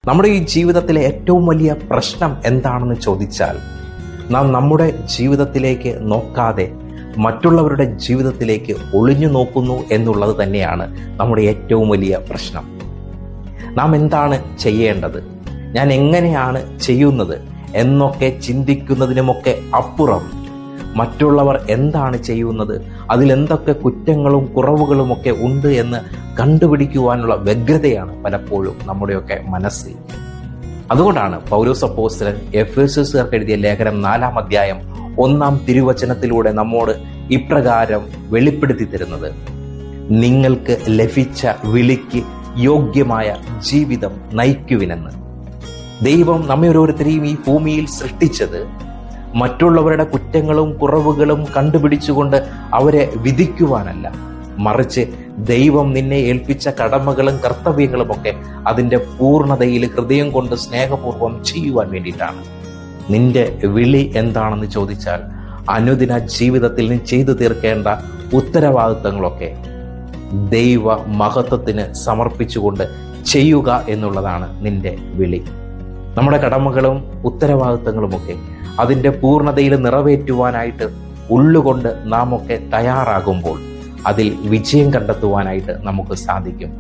നമ്മുടെ ഈ ജീവിതത്തിലെ ഏറ്റവും വലിയ പ്രശ്നം എന്താണെന്ന് ചോദിച്ചാൽ, നാം നമ്മുടെ ജീവിതത്തിലേക്ക് നോക്കാതെ മറ്റുള്ളവരുടെ ജീവിതത്തിലേക്ക് ഒളിഞ്ഞു നോക്കുന്നു എന്നുള്ളത് തന്നെയാണ് നമ്മുടെ ഏറ്റവും വലിയ പ്രശ്നം. നാം എന്താണ് ചെയ്യേണ്ടത്, ഞാൻ എങ്ങനെയാണ് ചെയ്യുന്നത് എന്നൊക്കെ ചിന്തിക്കുന്നതിനുമൊക്കെ അപ്പുറം മറ്റുള്ളവർ എന്താണ് ചെയ്യുന്നത്, അതിലെന്തൊക്കെ കുറ്റങ്ങളും കുറവുകളുമൊക്കെ ഉണ്ട് എന്ന് കണ്ടുപിടിക്കുവാനുള്ള വ്യഗ്രതയാണ് പലപ്പോഴും നമ്മുടെയൊക്കെ മനസ്സിൽ. അതുകൊണ്ടാണ് പൗലോസ് അപ്പോസ്തലൻ എഫേസ്യർക്ക് എഴുതിയ ലേഖനം 4-ാം അധ്യായം 1-ാം തിരുവചനത്തിലൂടെ നമ്മോട് ഇപ്രകാരം വെളിപ്പെടുത്തി തരുന്നത്: നിങ്ങൾക്ക് ലഭിച്ച വിളിക്ക് യോഗ്യമായ ജീവിതം നയിക്കുവിനെന്ന്. ദൈവം നമ്മെ ഓരോരുത്തരെയും ഈ ഭൂമിയിൽ സൃഷ്ടിച്ചത് മറ്റുള്ളവരുടെ കുറ്റങ്ങളും കുറവുകളും കണ്ടുപിടിച്ചുകൊണ്ട് അവരെ വിധിക്കുവാനല്ല, മറിച്ച് ദൈവം നിന്നെ ഏൽപ്പിച്ച കടമകളും കർത്തവ്യങ്ങളും ഒക്കെ അതിൻ്റെ പൂർണ്ണതയിൽ ഹൃദയം കൊണ്ട് സ്നേഹപൂർവ്വം ചെയ്യുവാൻ വേണ്ടിയിട്ടാണ്. നിന്റെ വിളി എന്താണെന്ന് ചോദിച്ചാൽ, അനുദിന ജീവിതത്തിൽ നീ ചെയ്തു തീർക്കേണ്ട ഉത്തരവാദിത്തങ്ങളൊക്കെ ദൈവ മഹത്വത്തിന് സമർപ്പിച്ചുകൊണ്ട് ചെയ്യുക എന്നുള്ളതാണ് നിന്റെ വിളി. നമ്മുടെ കടമകളും ഉത്തരവാദിത്തങ്ങളുമൊക്കെ അതിൻ്റെ പൂർണ്ണതയിൽ നിറവേറ്റുവാനായിട്ട് ഉള്ളുകൊണ്ട് നാം ഒക്കെ തയ്യാറാകുമ്പോൾ അതിൽ വിജയം കണ്ടെത്തുവാനായിട്ട് നമുക്ക് സാധിക്കും.